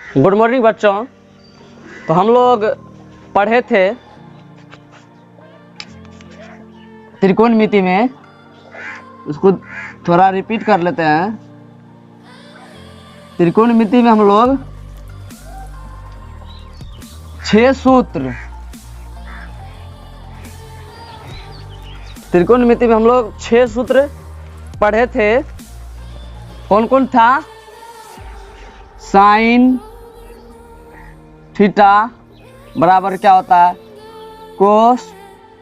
Good morning बच्चों। तो हम लोग पढ़े थे त्रिकोणमिति में, उसको थोड़ा रिपीट कर लेते हैं। त्रिकोणमिति में हम लोग 6 सूत्र, त्रिकोणमिति में हम लोग 6 सूत्र पढ़े थे। कौन कौन था? साइन थीटा बराबर क्या होता है, कोस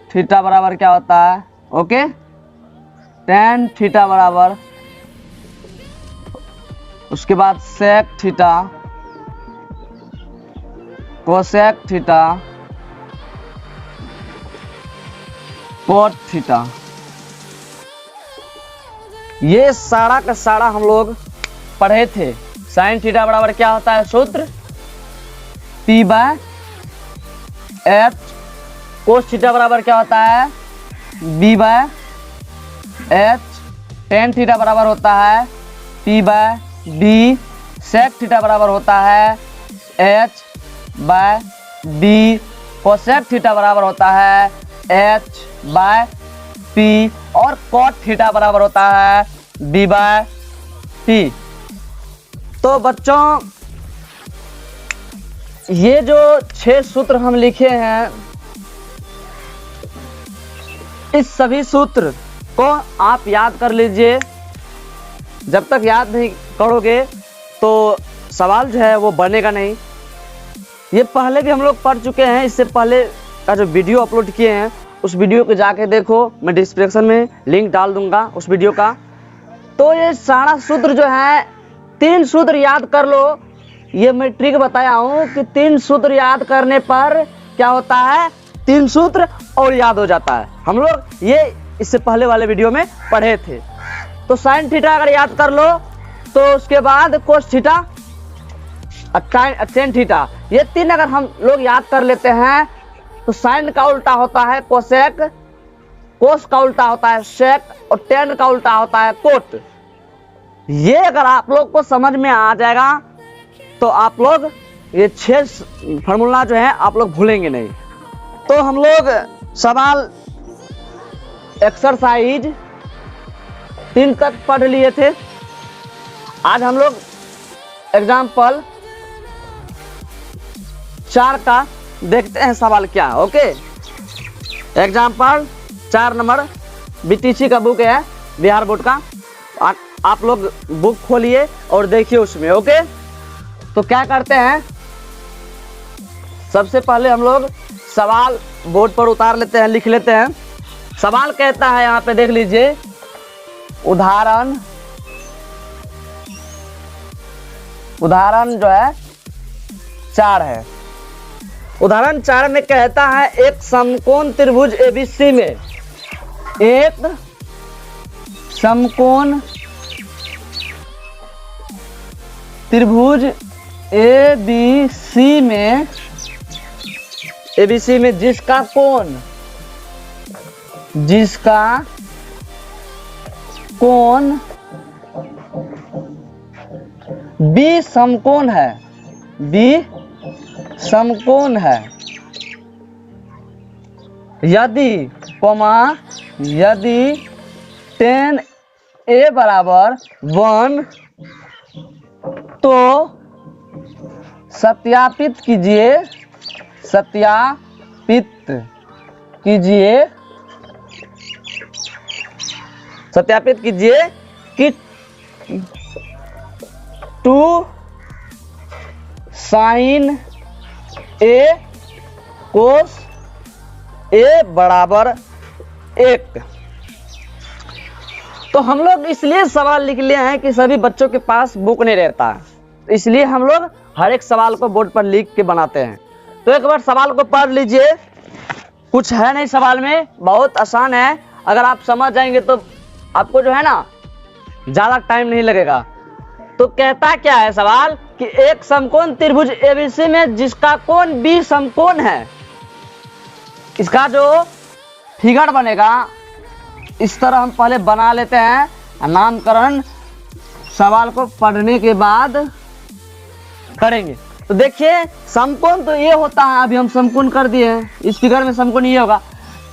थीटा बराबर क्या होता है, ओके, टेन थीटा बराबर, उसके बाद sec theta, cosec theta, cot theta. ये सारा का सारा हम लोग पढ़े थे। साइन थीटा बराबर क्या होता है सूत्र, P by H. Cos theta बराबर क्या होता है, B by H. Tan theta बराबर होता है P by D। Sec theta बराबर होता है H by D। Cosec theta बराबर होता है H बाय P। और कॉट थीटा बराबर होता है D बाय P। तो बच्चों, ये जो 6 सूत्र हम लिखे हैं, इस सभी सूत्र को आप याद कर लीजिए। जब तक याद नहीं करोगे तो सवाल जो है वो बनेगा नहीं। ये पहले भी हम लोग पढ़ चुके हैं, इससे पहले का जो वीडियो अपलोड किए हैं उस वीडियो को जाके देखो, मैं डिस्क्रिप्शन में लिंक डाल दूंगा उस वीडियो का। तो ये सारा सूत्र जो है, 3 सूत्र याद कर लो। ये मैं ट्रिक बताया हूँ कि 3 सूत्र याद करने पर क्या होता है, 3 सूत्र और याद हो जाता है। हम लोग ये इससे पहले वाले वीडियो में पढ़े थे। तो साइन थीटा अगर याद कर लो तो उसके बाद कोस थीटा, टेन थीटा, ये 3 अगर हम लोग याद कर लेते हैं तो साइन का उल्टा होता है कोसेक, कोस का उल्टा होता है सेक और टेन का उल्टा होता है कोट। ये अगर आप लोग को समझ में आ जाएगा तो आप लोग ये 6 फार्मूला जो है आप लोग भूलेंगे नहीं। तो हम लोग सवाल एक्सरसाइज 3 तक पढ़ लिए थे। आज हम लोग एग्जाम्पल 4 का देखते हैं सवाल क्या। ओके, एग्जाम्पल 4 नंबर बीटीसी का बुक है, बिहार बोर्ड का। आप लोग बुक खोलिए और देखिए उसमें। ओके, तो क्या करते हैं, सबसे पहले हम लोग सवाल बोर्ड पर उतार लेते हैं, लिख लेते हैं। सवाल कहता है, यहाँ पे देख लीजिए, उदाहरण जो है 4 है। उदाहरण 4 में कहता है एक समकोण त्रिभुज एबीसी में, एक समकोण त्रिभुज एबीसी में जिसका कोण बी समकोण है, यदि tan A बराबर 1 तो सत्यापित कीजिए कि 2 sin A cos A बराबर 1। तो हम लोग इसलिए सवाल लिख लिए हैं कि सभी बच्चों के पास बुक नहीं रहता, इसलिए हम लोग हर एक सवाल को बोर्ड पर लिख के बनाते हैं। तो एक बार सवाल को पढ़ लीजिए, कुछ है नहीं सवाल में, बहुत आसान है। अगर आप समझ जाएंगे तो आपको जो है ना ज्यादा टाइम नहीं लगेगा। तो कहता क्या है सवाल कि एक समकोण त्रिभुज एबीसी में जिसका कोण बी समकोण है, इसका जो फिगर बनेगा इस तरह हम पहले बना लेते हैं, नामकरण सवाल को पढ़ने के बाद करेंगे। तो देखिए समकोण तो ये होता है, अभी हम समकोण कर दिए हैं, इस फिगर में समकोण ये होगा।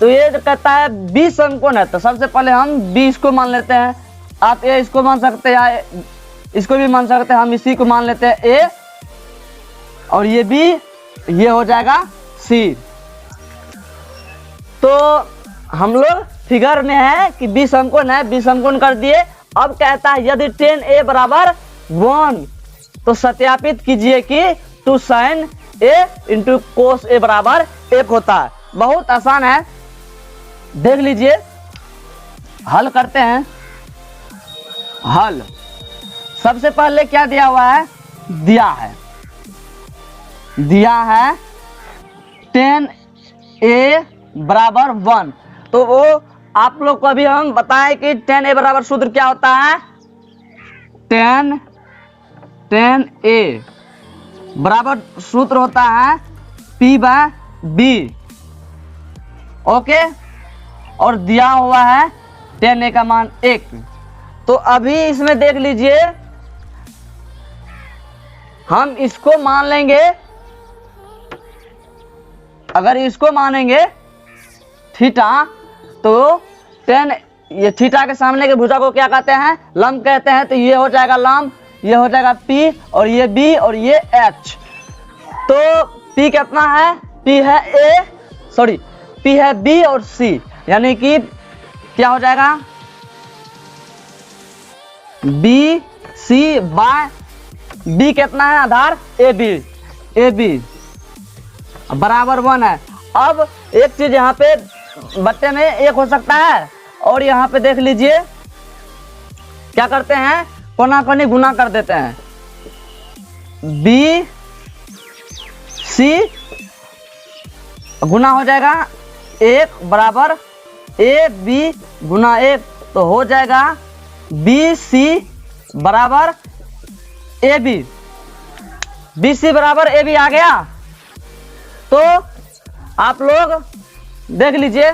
तो ये जो कहता है बी समकोण है, तो सबसे पहले हम बी इसको मान लेते हैं। आप ए इसको मान सकते हैं या इसको भी मान सकते हैं, हम इसी को मान लेते हैं ए, और ये बी, ये हो जाएगा सी। तो हम लोग फिगर में है कि बी समकोण है, बी समकोण कर दिए। अब कहता है यदि tan a बराबर 1, तो सत्यापित कीजिए कि 2 sin a into cos a बराबर 1 होता है। बहुत आसान है, देख लीजिए, हल करते हैं। हल सबसे पहले क्या दिया हुआ है, दिया है tan a बराबर 1। तो वो आप लोग को अभी हम बताएं कि tan a बराबर सूत्र क्या होता है। tan a बराबर सूत्र होता है P/B, ओके। और दिया हुआ है tan a का मान 1। तो अभी इसमें देख लीजिए, हम इसको मान लेंगे, अगर इसको मानेंगे थीटा, तो tan, ये थीटा के सामने के भुजा को क्या कहते हैं, लंब कहते हैं। तो ये हो जाएगा लंब, ये हो जाएगा P, और ये B, और ये H। तो P कितना है, P है A, सॉरी P है B और C, यानी कि क्या हो जाएगा BC बाय B कितना है, आधार AB बराबर 1 है। अब एक चीज यहाँ पे बट्टे में 1 हो सकता है, और यहाँ पे देख लीजिए क्या करते हैं, कोना कोनी गुना कर देते हैं। BC गुना हो जाएगा 1 बराबर AB गुना 1, तो हो जाएगा BC बराबर AB। BC बराबर AB आ गया। तो आप लोग देख लीजिए,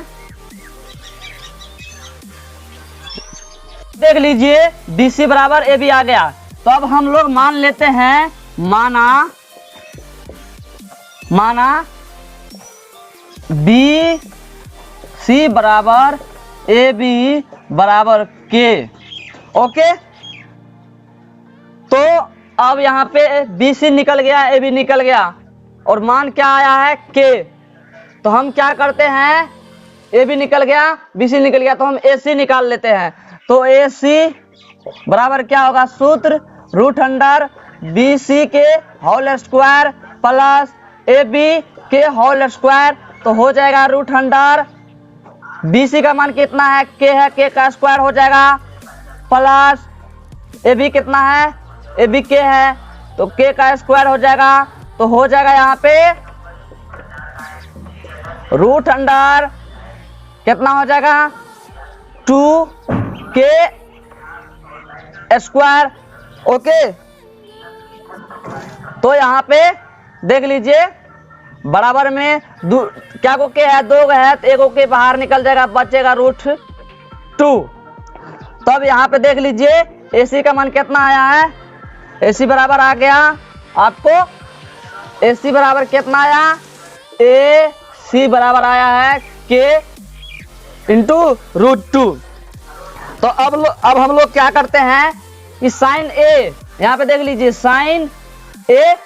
BC बराबर AB आ गया। तो अब हम लोग मान लेते हैं, माना BC बराबर AB बराबर K, ओके। तो अब यहाँ पे BC निकल गया, AB निकल गया, और मान क्या आया है, K। तो हम क्या करते हैं, AB निकल गया, BC निकल गया, तो हम AC निकाल लेते हैं। तो AC बराबर क्या होगा, सूत्र √अंडर BC के होल स्क्वायर प्लस AB के होल स्क्वायर। तो हो जाएगा √अंडर BC का मान कितना है, K है, K का स्क्वायर हो जाएगा, प्लस AB कितना है, AB K है, तो K का स्क्वायर हो जाएगा। तो हो जाएगा यहाँ पे √अंडर कितना हो जाएगा, 2K स्क्वायर, ओके। तो यहाँ पे देख लीजिए, बराबर में क्या को K है, 2 है, तो 1 के बाहर निकल जाएगा, बचेगा √2। तब यहाँ पे देख लीजिए AC का मान कितना आया है, AC बराबर आ गया आपको, AC बराबर कितना आया, AC बराबर आया है K इंटू √2। तो अब हम लोग क्या करते हैं कि साइन A, यहाँ पे देख लीजिए साइन A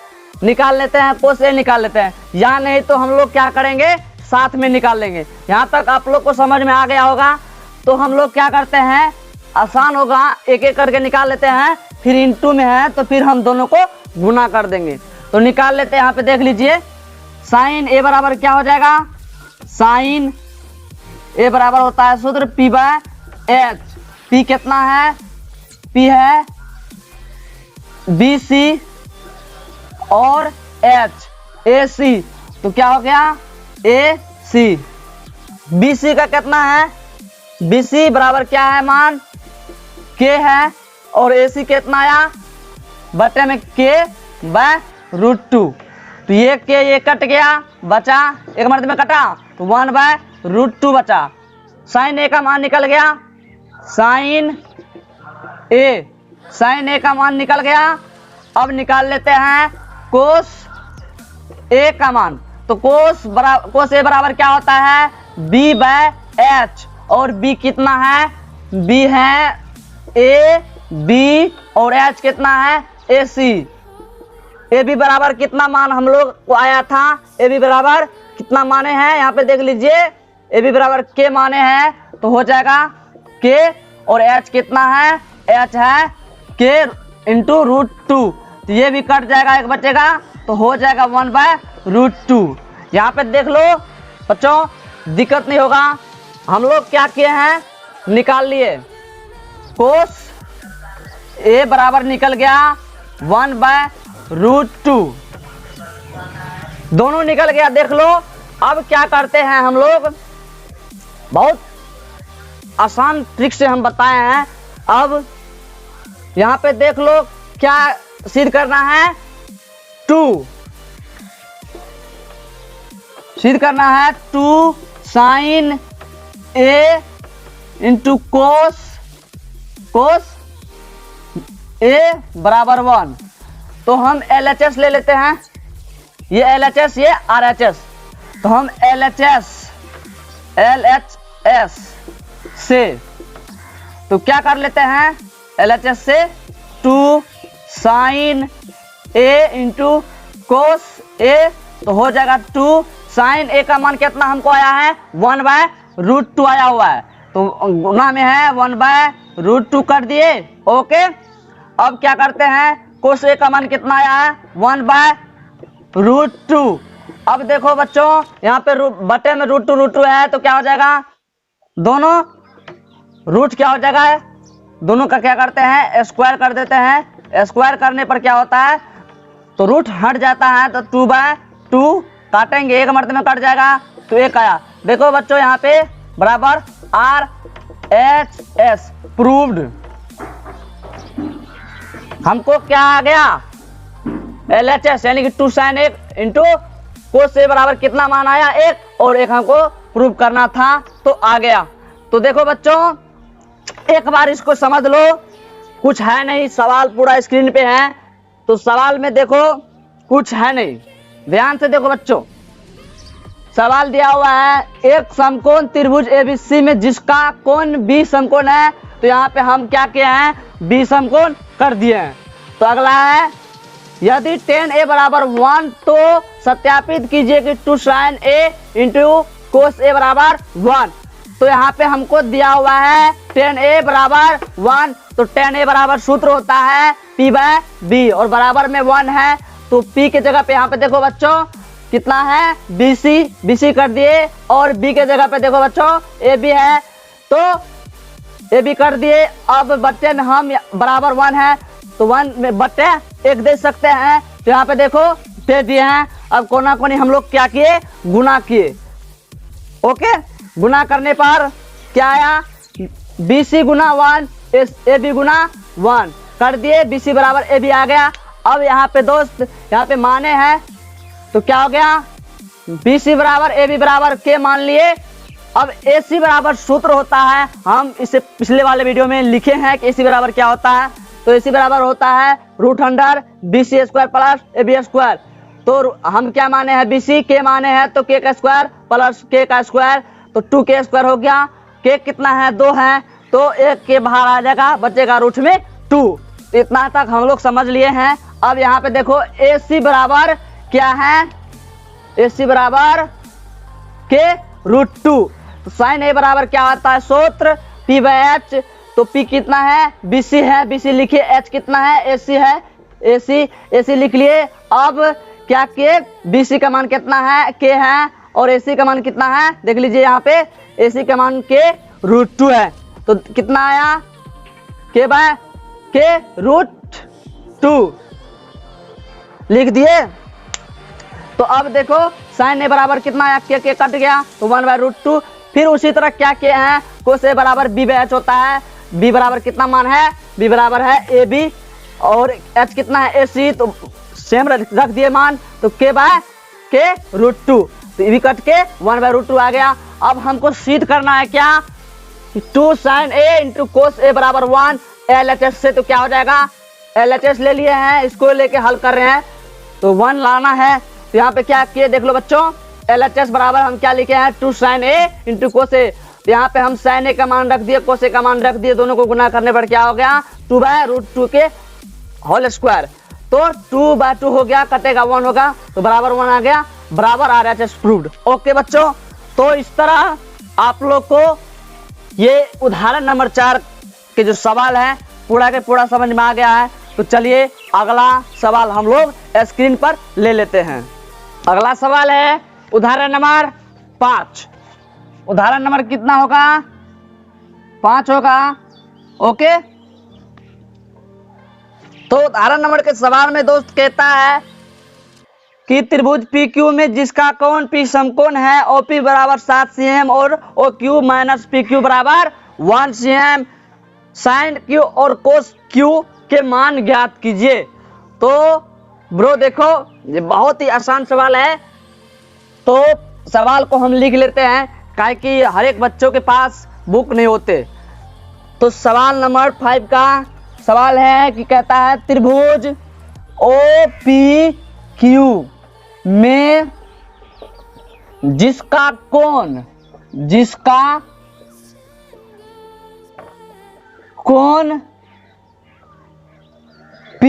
निकाल लेते हैं, कोस A निकाल लेते हैं, या नहीं तो हम लोग क्या करेंगे, साथ में निकाल लेंगे। यहाँ तक आप लोग को समझ में आ गया होगा। तो हम लोग क्या करते हैं, आसान होगा, एक एक करके निकाल लेते हैं, फिर इंटू में है तो फिर हम दोनों को गुना कर देंगे। तो निकाल लेते हैं, यहाँ पे देख लीजिए साइन A बराबर क्या हो जाएगा, साइन A बराबर होता है सूत्र P/H। P कितना है, P है BC और H AC, तो क्या हो गया AC। BC का कितना है, BC बराबर क्या है, मान K है, और AC कितना आया, बटे में K/√2। तो ये K ये कट गया, बचा एक मर्द में कटा, तो 1/√2 बचा। साइन A का मान निकल गया, साइन A का मान निकल गया। अब निकाल लेते हैं कोस ए का मान। तो कोस ए बराबर क्या होता है, B/H, और B कितना है, B है AB और H कितना है, AC। AB बराबर कितना मान हम लोग को आया था, AB बराबर कितना माने हैं यहाँ पे देख लीजिए, AB बराबर K माने हैं, तो हो जाएगा K, और H कितना है, H है K इंटू √2। तो ये भी कट जाएगा, एक बचेगा, तो हो जाएगा 1/√2। यहाँ पे देख लो बच्चों, दिक्कत नहीं होगा। हम लोग क्या किए हैं, निकाल लिए, कोस ए बराबर निकल गया 1/√2, दोनों निकल गया, देख लो। अब क्या करते हैं हम लोग, बहुत आसान ट्रिक से हम बताए हैं। अब यहाँ पे देख लो क्या सिद्ध करना है, 2 सिद्ध करना है, 2 sin A into cos A बराबर 1। तो हम LHS ले लेते हैं, ये LHS ये RHS, तो हम LHS से तो क्या कर लेते हैं, LHS से 2 sin A into cos A, तो हो जाएगा 2 sin A का मान कितना हमको आया है, 1/√2 आया हुआ है, तो गुना में है 1/√2 कर दिए। ओके, अब क्या करते हैं, कोस A का मान कितना आया है, 1/√2। अब देखो बच्चों, यहाँ पे बटे में √2 है, तो क्या हो जाएगा, दोनों रूट क्या हो जाएगा, दोनों का क्या करते हैं, स्क्वायर कर देते हैं। स्क्वायर करने पर क्या होता है, तो रूट हट जाता है, तो 2/2 काटेंगे, एक मर्तबे में कट जाएगा, तो एक आया। देखो बच्चों यहाँ पे बराबर RHS प्रूव्ड, हमको क्या आ गया, LHS यानी कि 2 sin A into cos A बराबर कितना मान आया, 1, और 1 हमको प्रूव करना था, तो आ गया। तो देखो बच्चों, एक बार इसको समझ लो, कुछ है नहीं, सवाल पूरा स्क्रीन पे है, तो सवाल में देखो कुछ है नहीं, ध्यान से देखो बच्चों। सवाल दिया हुआ है, एक समकोण त्रिभुज ABC में जिसका कोण B समकोण है, तो यहाँ पे हम क्या किए हैं, B समकोण कर दिए हैं। तो अगला है, यदि tan A बराबर 1, तो सत्यापित कीजिए कि 2 sin A into cos A बराबर 1। तो यहाँ पे हमको दिया हुआ है tan A बराबर 1, तो tan A बराबर सूत्र होता है P/B, और बराबर में 1 है, तो P के जगह पे यहाँ पे देखो बच्चों कितना है, BC कर दिए, और B के जगह पे देखो बच्चों AB है, तो AB कर दिए। अब बच्चे में हम बराबर 1 है, तो 1 में बट्टे 1 दे सकते हैं, तो यहाँ पे देखो दे दिए हैं। अब कोना कोनी हम लोग क्या किए, गुना किए। ओके, गुना करने पर क्या आया, BC गुना 1 AB गुना 1 कर दिए, BC बराबर AB आ गया। अब यहाँ पे दोस्त, यहाँ पे माने हैं, तो क्या हो गया, BC बराबर AB बराबर K मान लिए। अब AC बराबर सूत्र होता है, हम इसे पिछले वाले वीडियो में लिखे हैं कि AC बराबर क्या होता है, तो AC बराबर होता है √BC² प्लस AB²। तो हम क्या माने हैं, BC K माने हैं, तो K का स्क्वायर प्लस K का स्क्वायर, तो 2K² हो गया। K कितना है, 2 है, तो 1 के बाहर आ जाएगा, बचेगा रूट में 2। तो इतना तक हम लोग समझ लिए हैं। अब यहाँ पे देखो AC बराबर क्या है, AC बराबर K√2। तो sin A बराबर क्या आता है, सूत्र P/H, तो P कितना है, BC है, BC लिखिए, H कितना है, AC है, AC लिख लिए। अब क्या किए, BC का मान कितना है, K है, और AC का मान कितना है, देख लीजिए यहाँ पे AC का मान K√2 है, तो कितना आया, K/√2 लिख दिए। तो अब देखो sin A बराबर कितना आया, K कट गया, तो 1/√2। फिर उसी तरह क्या किए हैं, कोस A बराबर B/H होता है, B बराबर कितना मान है, B बराबर है AB, और H कितना है, AC, तो सेम रख दिए मान, तो K/√2, तो भी कट के 1/√2 आ गया। अब हमको सिद्ध करना है क्या, 2 sin A into cos A बराबर 1 LHS से, तो क्या हो जाएगा, LHS ले लिए हैं, इसको लेके हल कर रहे हैं, तो 1 लाना है, तो यहाँ पे क्या किए देख लो बच्चों, LHS बराबर हम क्या लिखे हैं 2 sin A into cos A। तो यहाँ पे हम sin A का मान रख दिए, कोस A का मान रख दिए, दोनों को गुना करने पर क्या हो गया 2/√2 के होल स्क्वायर। तो 2/2 हो गया, कटेगा 1 होगा तो बराबर 1 आ गया, बराबर RHS प्रूव्ड। ओके बच्चों, तो इस तरह आप लोग को ये उदाहरण नंबर 4 के जो सवाल है पूरा के पूरा समझ में आ गया है। तो चलिए अगला सवाल हम लोग स्क्रीन पर ले लेते हैं। अगला सवाल है उदाहरण नंबर 5। उदाहरण नंबर कितना होगा 5 होगा। ओके, तो उदाहरण नंबर के सवाल में दोस्त कहता है कि त्रिभुज PQ में जिसका कोण P समकोण है, OP बराबर 7 cm और OQ माइनस PQ बराबर 1 cm, साइन Q और कोस Q के मान ज्ञात कीजिए। तो ब्रो देखो ये बहुत ही आसान सवाल है, तो सवाल को हम लिख लेते हैं काहे कि हर एक बच्चों के पास बुक नहीं होते। तो सवाल नंबर 5 का सवाल है कि कहता है त्रिभुज OPQ में जिसका कोण P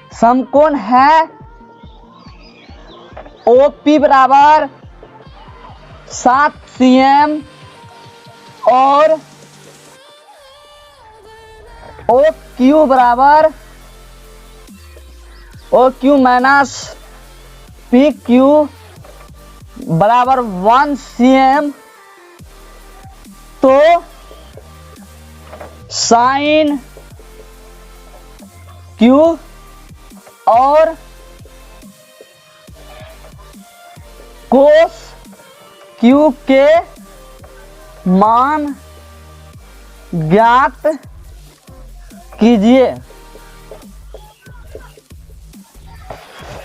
समकोण है, OP बराबर 7 cm और OQ बराबर OQ माइनस PQ बराबर 1 cm, तो साइन Q और कोस Q के मान ज्ञात कीजिए।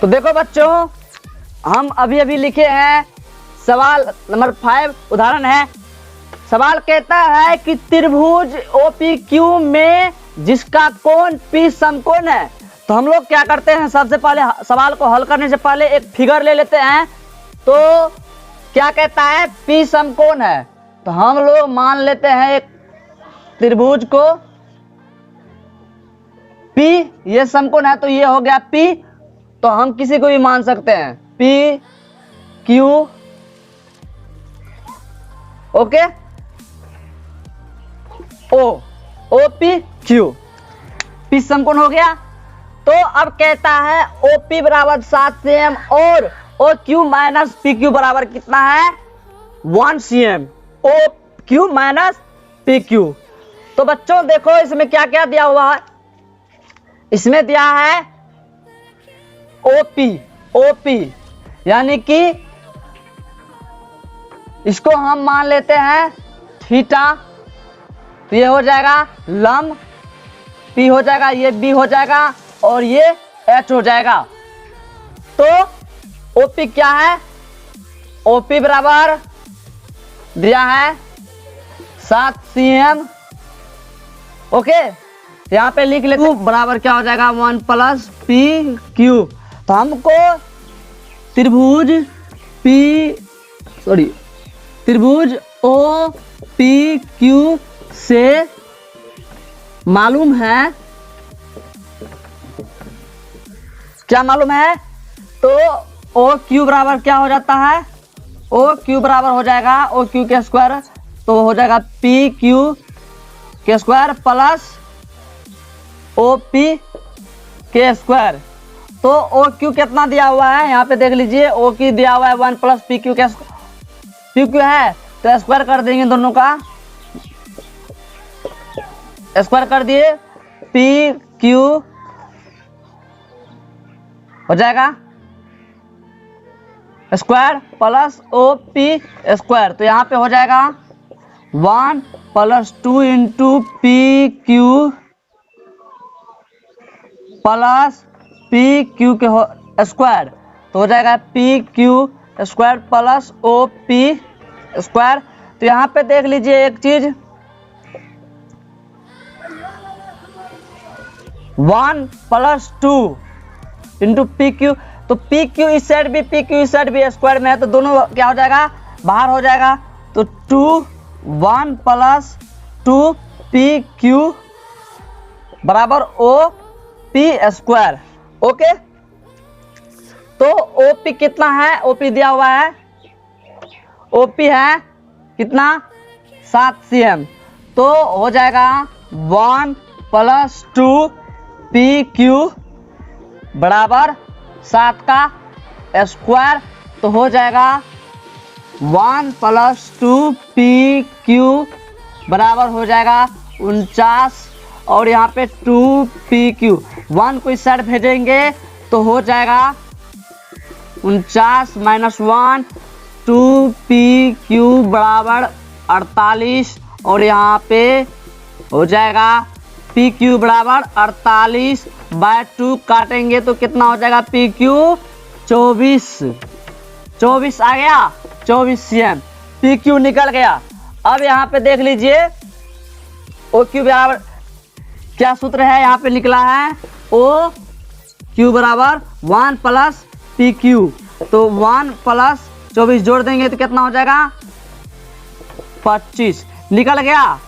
तो देखो बच्चों हम अभी लिखे हैं सवाल नंबर 5 उदाहरण है। सवाल कहता है कि त्रिभुज OPQ में जिसका कोण P समकोण है। तो हम लोग क्या करते हैं, सबसे पहले सवाल को हल करने से पहले एक फिगर ले लेते हैं। तो क्या कहता है P समकोण है, तो हम लोग मान लेते हैं एक त्रिभुज को P, ये समकोण है तो ये हो गया P, तो हम किसी को भी मान सकते हैं PQ। ओके, OPQ P समकोण हो गया। तो अब कहता है OP बराबर 7 cm और OQ माइनस PQ बराबर कितना है 1 cm, OQ माइनस PQ। तो बच्चों देखो इसमें क्या क्या दिया हुआ है, इसमें दिया है OP यानी कि इसको हम मान लेते हैं थीटा, तो ये हो जाएगा लंब, P हो जाएगा, ये B हो जाएगा और ये H हो जाएगा। तो OP क्या है, OP बराबर दिया है 7 cm। ओके, यहाँ पे लिख लेते हैं बराबर क्या हो जाएगा 1 प्लस PQ। तो हमको त्रिभुज OPQ से मालूम है, क्या मालूम है, तो OQ बराबर क्या हो जाता है, OQ बराबर हो जाएगा OQ के स्क्वायर, तो हो जाएगा PQ के स्क्वायर प्लस OP के स्क्वायर। तो OQ कितना दिया हुआ है यहाँ पे देख लीजिए, OQ दिया हुआ है 1 प्लस PQ के PQ है तो स्क्वायर कर देंगे, दोनों का स्क्वायर कर दिए, PQ हो जाएगा स्क्वायर प्लस OP स्क्वायर। तो यहाँ पे हो जाएगा 1 plus 2 into PQ plus PQ के स्क्वायर, तो हो जाएगा PQ square plus OP square. तो यहाँ पे देख लीजिए एक चीज, 1 प्लस 2 इंटू पी क्यू। तो पी क्यू इस साइड भी, पी क्यू इस साइड भी स्क्वायर में है, तो दोनों क्या हो जाएगा, बाहर हो जाएगा। तो 1 प्लस 2 पी क्यू बराबर ओ पी स्क्वायर। ओके, तो ओपी कितना है, ओपी दिया हुआ है, ओपी है कितना 7 cm, तो हो जाएगा 1 प्लस 2 पी क्यू बराबर 7 का स्क्वायर। तो हो जाएगा 1 प्लस 2 पी क्यू बराबर हो जाएगा 49, और यहाँ पे 2 पी क्यू 1 को इस साइड भेजेंगे तो हो जाएगा 49 माइनस 1, 2 पी क्यू बराबर 48, और यहाँ पे हो जाएगा पी क्यू बराबर 48 बाय 2 काटेंगे तो कितना हो जाएगा, पी क्यू 24 आ गया, 24 cm पी क्यू निकल गया। अब यहाँ पे देख लीजिए ओ क्यू बराबर क्या सूत्र है, यहाँ पे निकला है ओ क्यू बराबर 1 प्लस पी क्यू, तो 1 प्लस 24 जोड़ देंगे तो कितना हो जाएगा 25, निकल गया,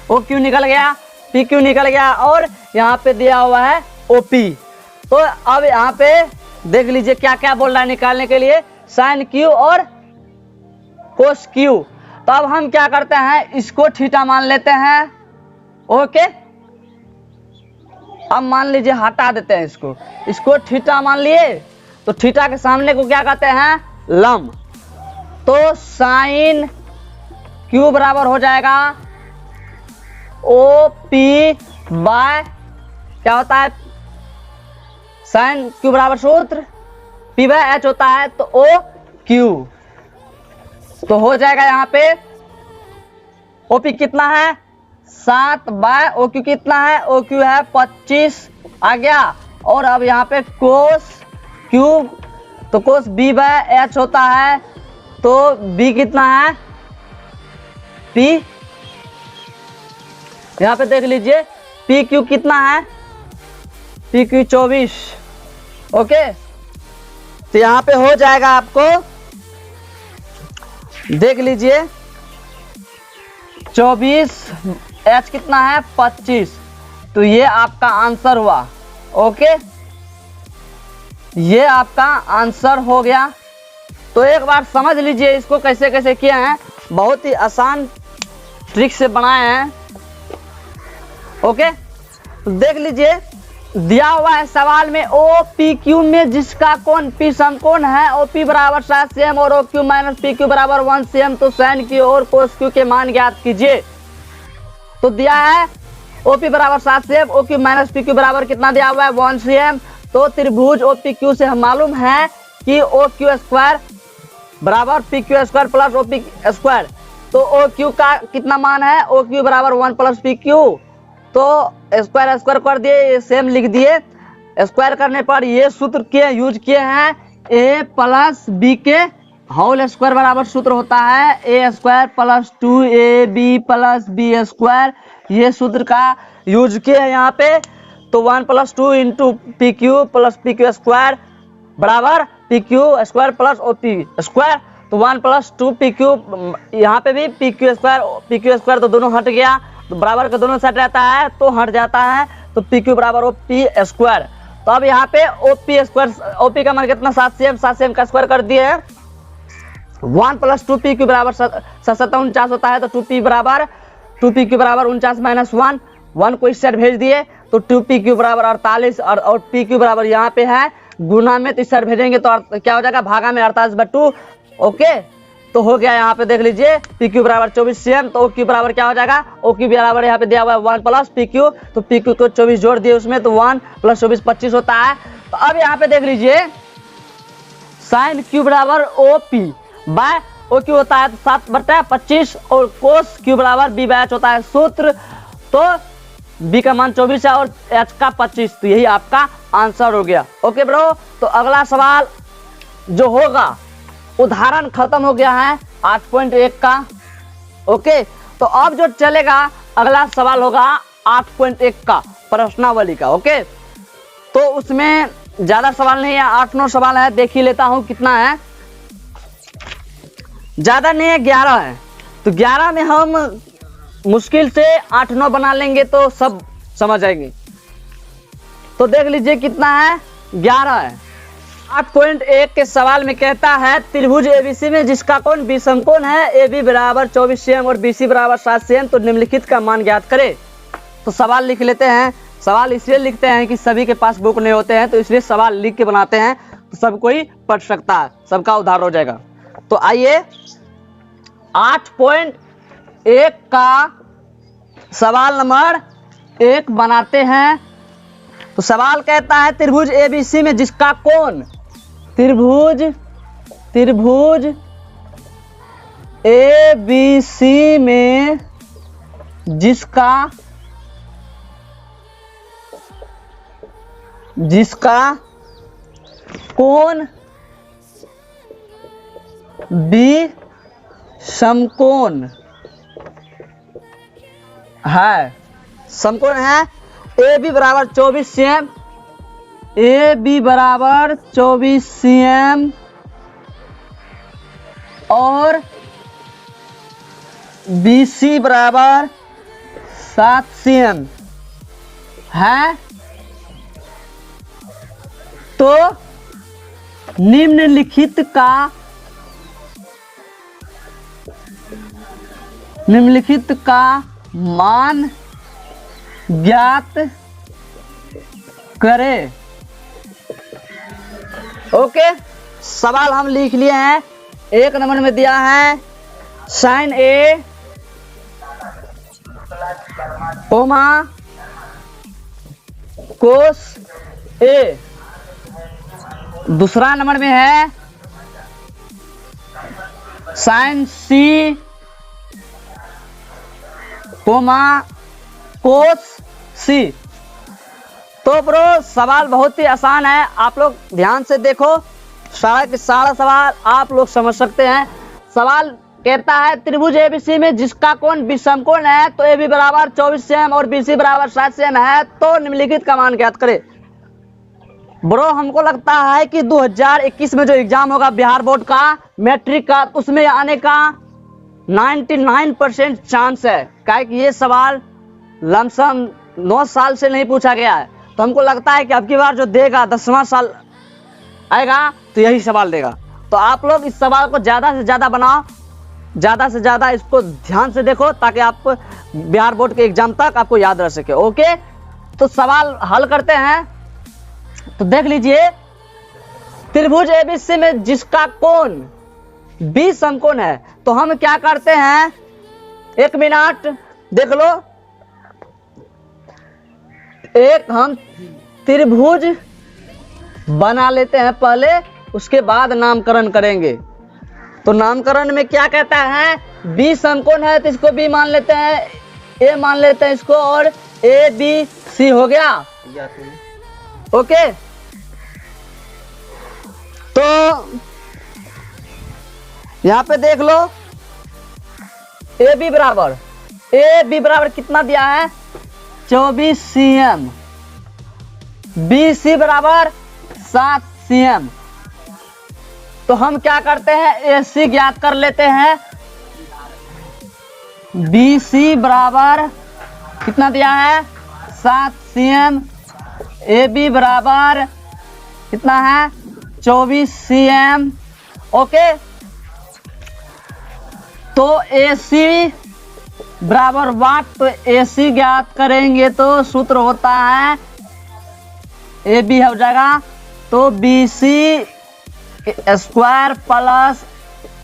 ओ क्यू निकल गया, पी क्यू निकल गया, और यहाँ पे दिया हुआ है ओपी। तो अब यहाँ पे देख लीजिए क्या क्या बोल रहा है निकालने के लिए, साइन क्यू और कोस क्यू। तो अब हम क्या करते हैं, इसको थीटा मान लेते हैं। ओके, अब मान लीजिए हटा देते हैं इसको थीटा मान लिए, तो थीटा के सामने को क्या कहते हैं, लंब। तो साइन क्यू बराबर हो जाएगा ओ पी बाय क्या होता है, साइन क्यू बराबर सूत्र पी बाय एच होता है, तो ओ क्यू। तो हो जाएगा यहाँ पे ओपी कितना है 7 बाय ओ क्यू कितना है, ओ क्यू है 25 आ गया। और अब यहाँ पे कोस क्यू, तो कोस बी बाय एच होता है, तो बी कितना है पी, यहाँ पे देख लीजिए पी क्यू कितना है, पी क्यू 24। ओके, तो यहाँ पे हो जाएगा आपको देख लीजिए 24, एच कितना है 25, तो ये आपका आंसर हुआ। ओके, ये आपका आंसर हो गया। तो एक बार समझ लीजिए इसको कैसे कैसे किए हैं, बहुत ही आसान ट्रिक से बनाए हैं। ओके, तो देख लीजिए दिया हुआ है सवाल में ओ पी क्यू में जिसका कोण पी समकोण है, ओ पी बराबर 7 cm और O Q minus P Q बराबर 1 cm, तो साइन क्यू और कोस क्यू के मान ज्ञात कीजिए। तो दिया है ओ पी बराबर 7 cm, O Q minus P Q बराबर कितना दिया हुआ है 1 cm। तो त्रिभुज ओ पी क्यू से हम मालूम है कि ओ क्यू स्क्वायर बराबर P Q square plus O P square. तो ओ क्यू का कितना मान है, ओ क्यू बराबर 1 प्लस पी क्यू, तो स्क्वायर स्क्वायर कर दिए, सेम लिख दिए। स्क्वायर करने पर ये सूत्र के यूज किए हैं, ए प्लस बी के होल स्क्वायर बराबर सूत्र होता है A square plus 2ab plus B square, ये सूत्र का यूज किए हैं यहाँ पे। तो 1 plus 2 into P Q plus P Q square बराबर P Q square plus O P square. तो 1 प्लस 2 पी क्यू, यहाँ पे भी पी क्यू स्क्वायर तो दोनों हट गया, तो बराबर का दोनों सेट रहता है तो हट जाता है, तो पी क्यू बराबर ओ पी स्क्वायर। तो अब यहाँ पे O P square, O P का मान कितना 7 cm का स्क्वायर कर दिए। 1 प्लस 2 पी क्यू बराबर 49 होता है, तो 2 पी क्यू बराबर 49 माइनस 1 को इस साइड भेज दिए, तो 2 पी क्यू बराबर 48, और पी क्यू बराबर यहाँ पे है गुना में, तो इस साइड भेजेंगे तो क्या हो जाएगा भागा में 48/2। ओके, तो हो गया यहाँ पे देख लीजिए पी क्यू बराबर 24 cm, तो ओ क्यू बराबर क्या हो जाएगा, ओ क्यू बराबर यहाँ पे दिया हुआ है 1 प्लस पी क्यू, तो पी क्यू को 24 जोड़ दिए उसमें, तो 1 प्लस 24 25 होता है। तो अब यहाँ पे देख लीजिए साइन क्यू बराबर O P by O Q होता है 7/25, और कोस क्यू बराबर बी बाय एच होता है सूत्र, तो बी का मान 24 है और एच का 25, तो यही आपका आंसर हो गया। ओके ब्रो, तो अगला सवाल जो होगा, उदाहरण खत्म हो गया है 8.1 का। ओके, तो अब जो चलेगा अगला सवाल होगा 8.1 का। प्रश्नावली का। ओके, तो उसमें ज्यादा सवाल नहीं है, 8-9 सवाल है, देख ही लेता हूं कितना है। ज्यादा नहीं है, 11 है। तो 11 में हम मुश्किल से 8-9 बना लेंगे तो सब समझ आएंगे। तो देख लीजिए कितना है, 11 है। 8.1 के सवाल में कहता है त्रिभुज एबीसी में जिसका कोण बी समकोण है, ए बी बराबर 24 cm और बी सी बराबर 7 cm, तो निम्नलिखित का मान ज्ञात करें। तो सवाल लिख लेते हैं। सवाल इसलिए लिखते हैं कि सभी के पास बुक नहीं होते हैं, तो इसलिए सवाल लिख के बनाते हैं, तो सब कोई पढ़ सकता है, सबका उद्धार हो जाएगा। तो आइए 8.1 का सवाल नंबर 1 बनाते हैं। तो सवाल कहता है त्रिभुज एबीसी में जिसका कोण, त्रिभुज एबीसी में जिसका कोण बी समकोण है, समकोण है। ए बी बराबर 24 cm, ए बी बराबर 24 cm और बी सी बराबर 7 cm है। तो निम्नलिखित का मान ज्ञात करें। ओके, सवाल हम लिख लिए हैं। 1 नंबर में दिया है साइन ए कोमा कोस ए। दूसरा नंबर में है साइन सी कोमा कोस सी। तो ब्रो सवाल बहुत ही आसान है, आप लोग ध्यान से देखो, सारा के सारा सवाल आप लोग समझ सकते हैं। सवाल कहता है त्रिभुज एबीसी में जिसका कोण बी समकोण है, तो ए बी बराबर 24 cm और बी सी बराबर 7 cm है, तो निम्नलिखित का मान ज्ञात करें। ब्रो हमको लगता है कि 2021 में जो एग्जाम होगा बिहार बोर्ड का मैट्रिक का, उसमें आने का 99% चांस है, क्या कि ये सवाल लमसम 9 साल से नहीं पूछा गया है। तो हमको लगता है कि अब की बार जो देगा 10वां साल आएगा तो यही सवाल देगा। तो आप लोग इस सवाल को ज्यादा से ज्यादा बनाओ, ज्यादा से ज्यादा इसको ध्यान से देखो, ताकि आप बिहार बोर्ड के एग्जाम तक आपको याद रह सके। ओके, तो सवाल हल करते हैं। तो देख लीजिए त्रिभुज एबीसी में जिसका कोण बी समकोण है, तो हम क्या करते हैं, 1 मिनट देख लो। एक हम त्रिभुज बना लेते हैं पहले, उसके बाद नामकरण करेंगे। तो नामकरण में क्या कहता है, बी समकोण है तो इसको बी मान लेते हैं, ए मान लेते हैं इसको, और ए बी सी हो गया। ओके, तो यहां पे देख लो ए बी बराबर कितना दिया है, 24 cm, बी सी बराबर 7 cm। तो हम क्या करते हैं, ए सी ज्ञात कर लेते हैं। बी सी बराबर कितना दिया है, 7 cm, ए बी बराबर कितना है, 24 cm। ओके, तो ए सी बराबर वाट, तो ए सी ज्ञात करेंगे तो सूत्र होता है ए बी हो जाएगा, तो B C square plus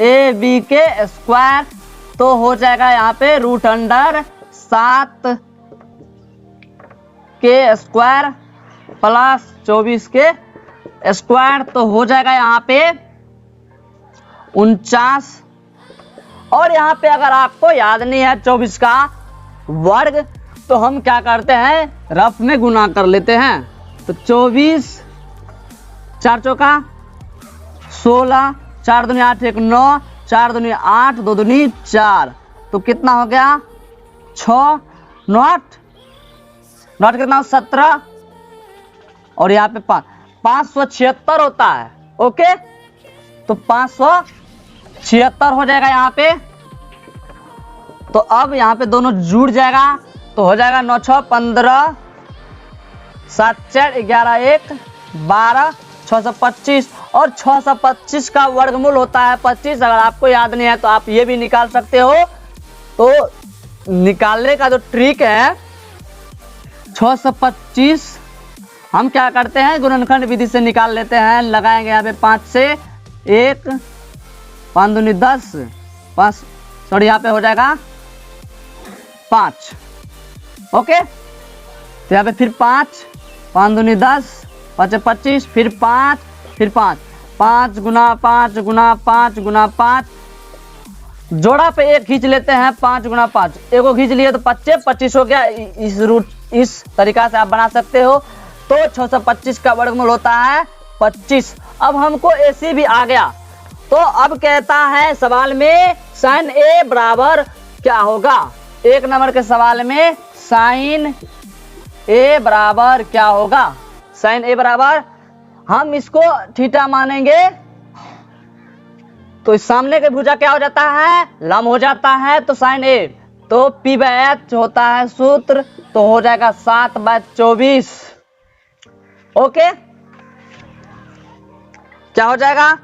A B के स्क्वायर, तो हो जाएगा यहाँ पे √7 के स्क्वायर प्लस 24 के स्क्वायर, तो हो जाएगा यहाँ पे 49। और यहाँ पे अगर आपको याद नहीं है 24 का वर्ग, तो हम क्या करते हैं, रफ में गुना कर लेते हैं। तो 24 4 चौका 16, 4 दूनी 8 1 9, 4 दूनी 8 2 दूनी 4, तो कितना हो गया, 6 9 8 नॉट कितना 17 और यहाँ पे 576 होता है। ओके, तो 576 हो जाएगा यहाँ पे। तो अब यहाँ पे दोनों जुड़ जाएगा तो हो जाएगा 9 6 15 7 4 11 1 12 625 और 625 का वर्गमूल होता है 25। अगर आपको याद नहीं है तो आप ये भी निकाल सकते हो। तो निकालने का जो ट्रिक है 625 हम क्या करते हैं गुणनखंड विधि से निकाल लेते हैं। लगाएंगे यहाँ पे 5 से 1 5 दूनी 10 5 सॉरी यहाँ पे हो जाएगा 5। ओके, तो यहाँ पे फिर 5 5 दूनी 10 5 25 फिर 5 5 गुना 5 गुना 5 गुना 5 जोड़ा पे एक खींच लेते हैं 5 गुना 5 एक को खींच लिए तो 25 हो गया। इस तरीका से आप बना सकते हो। तो 625 का वर्गमूल होता है 25। अब हमको AC भी आ गया। तो अब कहता है सवाल में साइन A बराबर क्या होगा। 1 नंबर के सवाल में साइन A बराबर क्या होगा। साइन A बराबर हम इसको थीटा मानेंगे तो इस सामने के भुजा क्या हो जाता है लंब हो जाता है। तो साइन A तो P/H होता है सूत्र, तो हो जाएगा 7/24। ओके, क्या हो जाएगा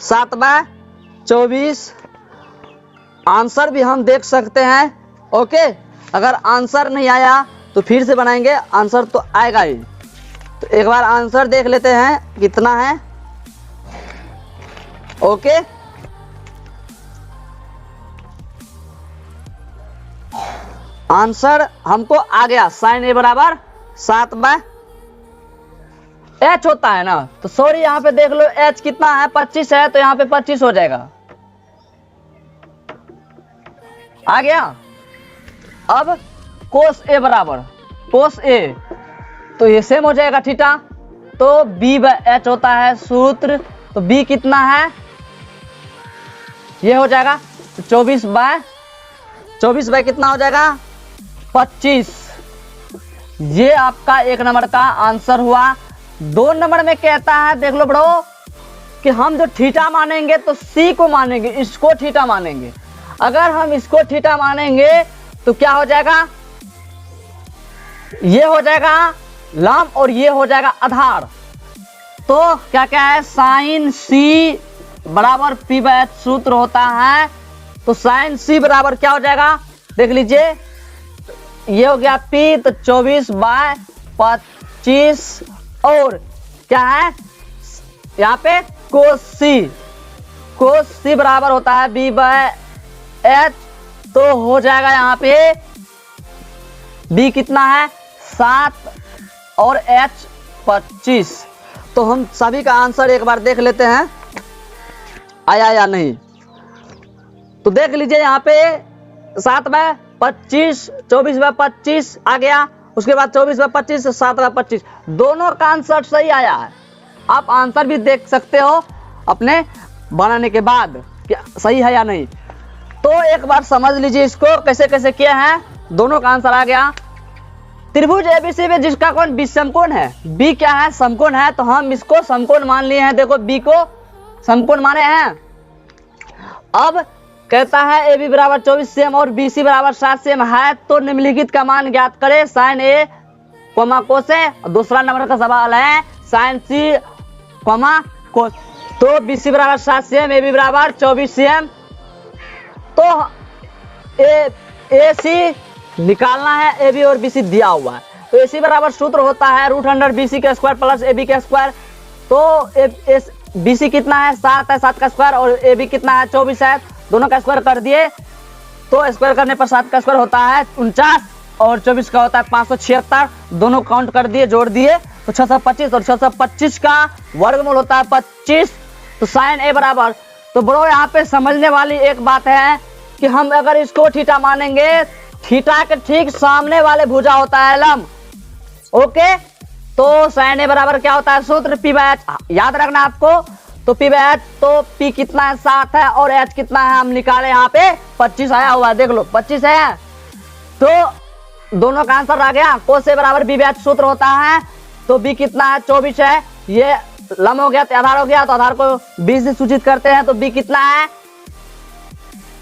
7/24। आंसर भी हम देख सकते हैं। ओके, अगर आंसर नहीं आया तो फिर से बनाएंगे, आंसर तो आएगा ही। तो एक बार आंसर देख लेते हैं कितना है। ओके, आंसर हमको आ गया साइन A बराबर 7/H होता है ना। तो सॉरी यहाँ पे देख लो H कितना है 25 है, तो यहाँ पे 25 हो जाएगा। आ गया। अब कोस A बराबर कोस A तो ये सेम हो जाएगा थीटा। तो B/H होता है सूत्र, तो B कितना है ये हो जाएगा 24 बाय कितना हो जाएगा 25। ये आपका 1 नंबर का आंसर हुआ। 2 नंबर में कहता है देख लो ब्रो कि हम जो थीटा मानेंगे तो C को मानेंगे, इसको थीटा मानेंगे। अगर हम इसको थीटा मानेंगे तो क्या हो जाएगा, ये हो जाएगा लंब और ये हो जाएगा आधार। तो क्या क्या है साइन C बराबर P/H सूत्र होता है। तो साइन C बराबर क्या हो जाएगा देख लीजिए, ये हो गया P तो 24/25 और क्या है यहाँ पे कोस C बराबर होता है B/H। तो हो जाएगा यहाँ पे B कितना है 7 और H 25। तो हम सभी का आंसर एक बार देख लेते हैं आया या नहीं। तो देख लीजिए यहाँ पे 7/25 24/25 आ गया, उसके बाद 24/25 7/25 दोनों का आंसर सही आया है। आप आंसर भी देख सकते हो अपने बनाने के बाद कि सही है या नहीं। तो एक बार समझ लीजिए इसको कैसे कैसे किया है। दोनों का आंसर आ गया। त्रिभुज ABC में जिसका कोण विषमकोण है, B क्या है समकोण है, तो हम इसको समकोण मान लिए हैं। देखो B को समकोण माने हैं। अब कहता है AB बराबर 24 सेम और BC बराबर 7 सेम है, तो निम्नलिखित का मान ज्ञात करें साइन A कोस A। दूसरा नंबर का सवाल है साइन C कोस। तो BC बराबर 7 सेम AB बराबर 24 सेम। तो AC निकालना है, AB और BC दिया हुआ है। तो AC बराबर सूत्र होता है √BC का स्क्वायर प्लस AB का स्क्वायर। तो BC कितना है 7 है, 7 का स्क्वायर और AB कितना है 24 है, दोनों का स्क्वायर कर दिए। तो स्क्वायर करने पर 7 का स्क्वायर होता है 49 और 24 का होता है 576। दोनों काउंट कर दिए जोड़ दिए तो 625 और 625 का वर्गमूल होता है 25। तो साइन A बराबर, तो ब्रो यहाँ पे समझने वाली एक बात है कि हम अगर इसको थीटा मानेंगे, थीटा के ठीक सामने वाले भुजा होता है लंब। ओके, तो साइन A बराबर क्या होता है सूत्र P/H याद रखना आपको। तो P/H तो P कितना है 7 है और H कितना है हम निकाले यहाँ पे 25 आया हुआ है, देख लो 25 है। तो दोनों का आंसर आ गया। कोस ए बराबर बी बैच सूत्र होता है, तो बी कितना है 24 है। ये लम हो गया तो आधार हो गया, तो आधार को 20 से सूचित करते हैं, तो बी कितना है,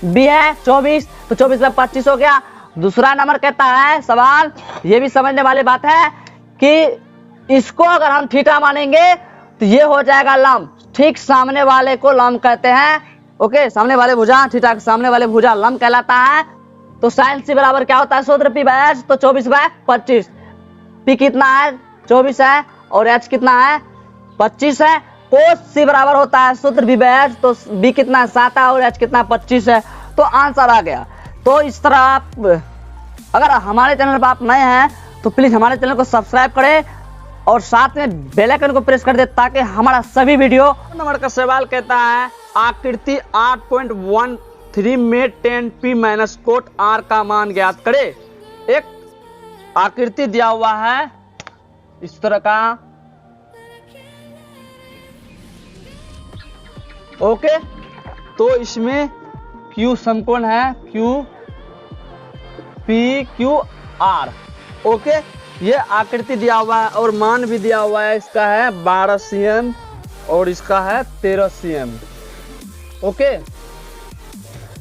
बी है 24, तो 24 में 25 हो गया। दूसरा नंबर कहता है सवाल, ये भी समझने वाली बात है कि इसको अगर हम थीटा मानेंगे तो ये हो जाएगा लम, ठीक सामने वाले को लम कहते हैं। ओके, सामने वाले भुजा, थीटा के सामने वाले भुजा लम कहलाता है। तो साइन सी बराबर क्या होता है सूत्र, पी बाय एच, तो 24/25। पी कितना है 24 है और एच कितना है 25 है। कोस सी बराबर होता है सूत्र बी बाय एच, तो बी कितना है 7 है और एच कितना 25 है, तो आंसर आ गया। तो इस तरह आप, अगर हमारे चैनल पर आप नए हैं तो प्लीज हमारे चैनल को सब्सक्राइब करें और साथ में बेल आइकन को प्रेस कर दे ताकि हमारा सभी वीडियो। नंबर का सवाल कहता है आकृति 8.13 में 10p माइनस कोट r का मान ज्ञात करे। एक आकृति दिया हुआ है इस तरह का, ओके, तो इसमें Q समकोण है, Q P Q R, okay. ये आकृति दिया हुआ है और मान भी दिया हुआ है, इसका है 12 cm और इसका है 13 cm, ओके।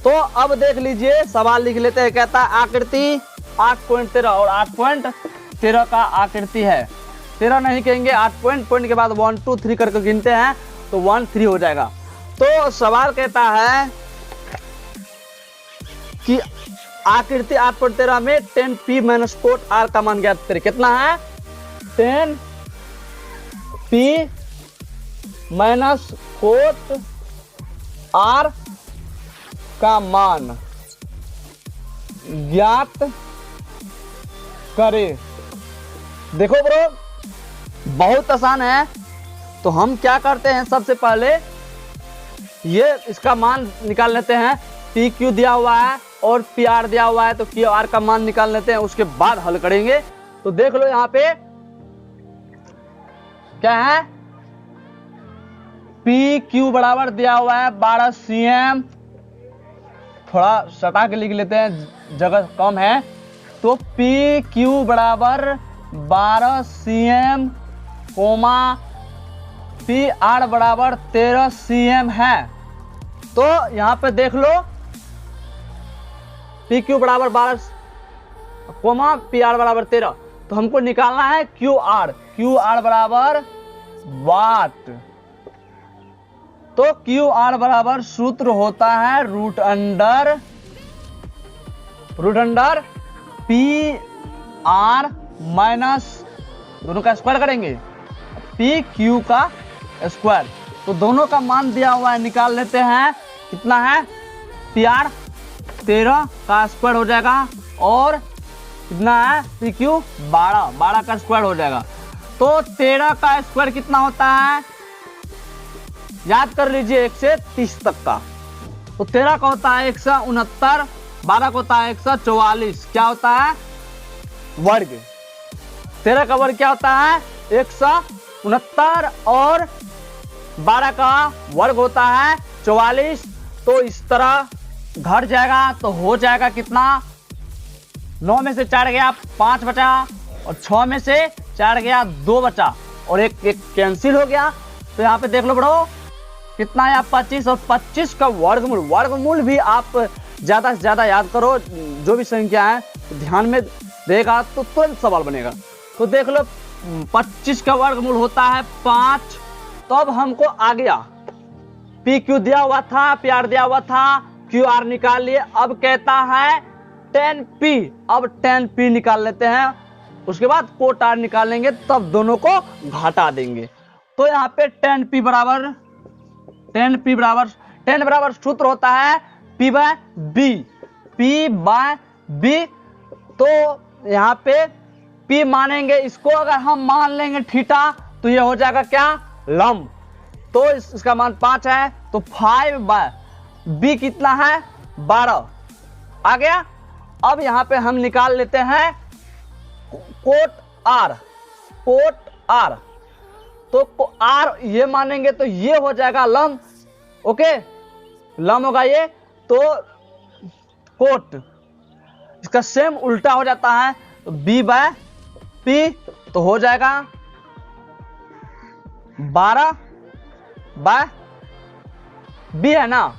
तो अब देख लीजिए, सवाल लिख लेते हैं। कहता है आकृति 8.13 और 8.13 का आकृति है, 13 नहीं कहेंगे, 8 पॉइंट के बाद 1 2 3 करके गिनते हैं तो 1 3 हो जाएगा। तो सवाल कहता है कि आकृति 8.13 में 10p माइनस कोट r का मान ज्ञात करें। कितना है 10p माइनस कोट r का मान ज्ञात करें। देखो ब्रो, बहुत आसान है। तो हम क्या करते हैं, सबसे पहले ये इसका मान निकाल लेते हैं। पी क्यू दिया हुआ है और पी आर दिया हुआ है, तो क्यू आर का मान निकाल लेते हैं, उसके बाद हल करेंगे। तो देख लो यहाँ पे क्या है, पी क्यू बराबर दिया हुआ है 12 cm, थोड़ा सटा के लिख लेते हैं, जगह कम है। तो पी क्यू बराबर 12 cm कोमा पी आर बराबर 13 cm है। तो यहां पे देख लो, पी क्यू बराबर 12 कोमा पी आर बराबर 13, तो हमको निकालना है क्यू आर बराबर वाट। तो क्यू आर बराबर सूत्र होता है root under P R minus, दोनों का स्क्वायर करेंगे, पी क्यू का स्क्वायर। तो दोनों का मान दिया हुआ है, निकाल लेते हैं। कितना है पी आर 13 का स्क्वायर हो जाएगा और कितना है पी क्यू 12 का स्क्वायर हो जाएगा। तो 13 का स्क्वायर कितना होता है, याद कर लीजिए 1 से 30 तक का। तो 13 का होता है 169, 12 का होता है 144, क्या होता है वर्ग। 13 का वर्ग क्या होता है 169 और 12 का वर्ग होता है 44। तो इस तरह घट जाएगा, तो हो जाएगा कितना, 9 में से 4 गया 5 बचा और 6 में से 4 गया 2 बचा और एक कैंसिल हो गया। तो यहाँ पे देख लो बड़ो कितना है 25 और 25 का वर्गमूल भी आप ज्यादा से ज्यादा याद करो। जो भी संख्या है तो ध्यान में देगा तो तुरंत सवाल बनेगा। तो देख लो 25 का वर्गमूल होता है 5। तो अब हमको आ गया, पी क्यू दिया हुआ था, पी आर दिया हुआ था, क्यू आर निकाल लिए। अब कहता है 10p, अब 10p निकाल लेते हैं, उसके बाद कोट आर निकालेंगे, तब दोनों को घटा देंगे। तो यहाँ पे 10p बराबर 10 बराबर सूत्र होता है p बाय b। तो यहाँ पे p मानेंगे, इसको अगर हम मान लेंगे थीटा तो ये हो जाएगा क्या लंब। तो इसका मान 5 है, तो 5 बाय b कितना है 12 आ गया। अब यहाँ पे हम निकाल लेते हैं कोट आर। तो आर ये मानेंगे तो ये हो जाएगा लंब, ओके, लंब होगा ये। तो कोट इसका सेम उल्टा हो जाता है, तो बी बाय पी तो हो जाएगा 12 बाय बी है ना,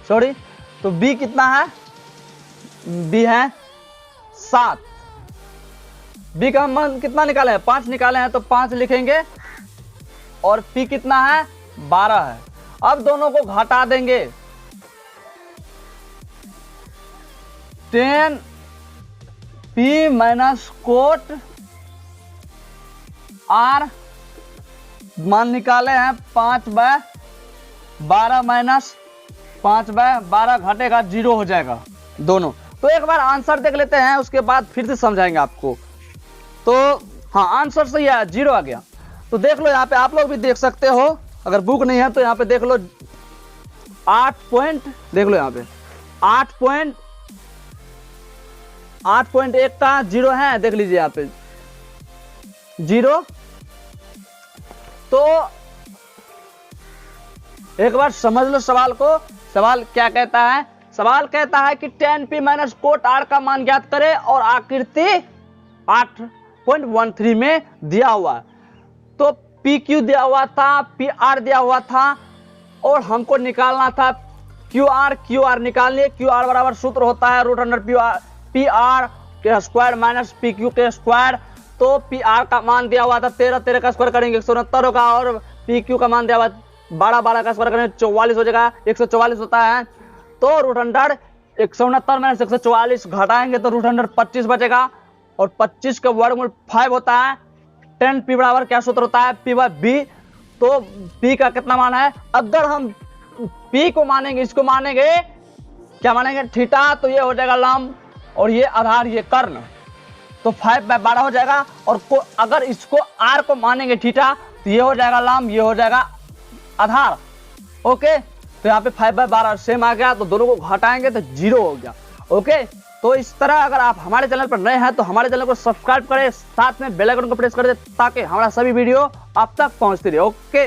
सॉरी, तो बी कितना है, बी है 7। बी का मान कितना निकाले हैं, 5 निकाले हैं, तो 5 लिखेंगे और पी कितना है 12 है। अब दोनों को घटा देंगे, 10 पी माइनस कोट आर, मान निकाले हैं 5 बाय 12 माइनस 5 बाय 12 घटेगा 0 हो जाएगा दोनों। तो एक बार आंसर देख लेते हैं, उसके बाद फिर से समझाएंगे आपको। तो हाँ, आंसर सही है, 0 आ गया। तो देख लो यहाँ पे, आप लोग भी देख सकते हो, अगर बुक नहीं है तो यहाँ पे देख लो 8 पॉइंट, देख लो यहाँ पे 8.1 का 0 है, देख लीजिए यहाँ पे 0। तो एक बार समझ लो सवाल को। सवाल क्या कहता है, सवाल कहता है कि 10p माइनस कोट आर का मान ज्ञात करें और आकृति 8.13 में दिया हुआ है। तो पी क्यू दिया हुआ था, पी आर दिया हुआ था और हमको निकालना था क्यू आर निकालने। क्यू आर बराबर सूत्र होता है √अंडर पी आर के स्क्वायर माइनस पी क्यू के स्क्वायर। तो पी आर का मान दिया हुआ था 13 का स्क्वायर करेंगे 169 होगा, और पी क्यू का मान दिया हुआ 12 का स्क्वायर करेंगे 44 हो जाएगा, 144 होता है। तो √अंडर 169 माइनस 144 घटाएंगे तो √अंडर 25 बचेगा, और 25 का वर्गमूल 5 होता है। 10p बराबर क्या सूत्र होता है, p बाय b। तो p का कितना मान है, अगर हम p को मानेंगे, इसको मानेंगे क्या मानेंगे थीटा, तो ये हो जाएगा लंब और ये आधार, ये कर्ण, तो 5 बाय 12 हो जाएगा। और अगर इसको r को मानेंगे थीटा, तो ये हो जाएगा लंब, ये हो जाएगा आधार। ओके, तो यहाँ पे 5 बाय 12 सेम आ गया, तो दोनों को घटाएंगे तो 0 हो गया। ओके, तो इस तरह अगर आप हमारे चैनल पर नए हैं तो हमारे चैनल को सब्सक्राइब करें, साथ में बेल आइकन को प्रेस कर दें ताकि हमारा सभी वीडियो आप तक पहुंचती रहे। ओके।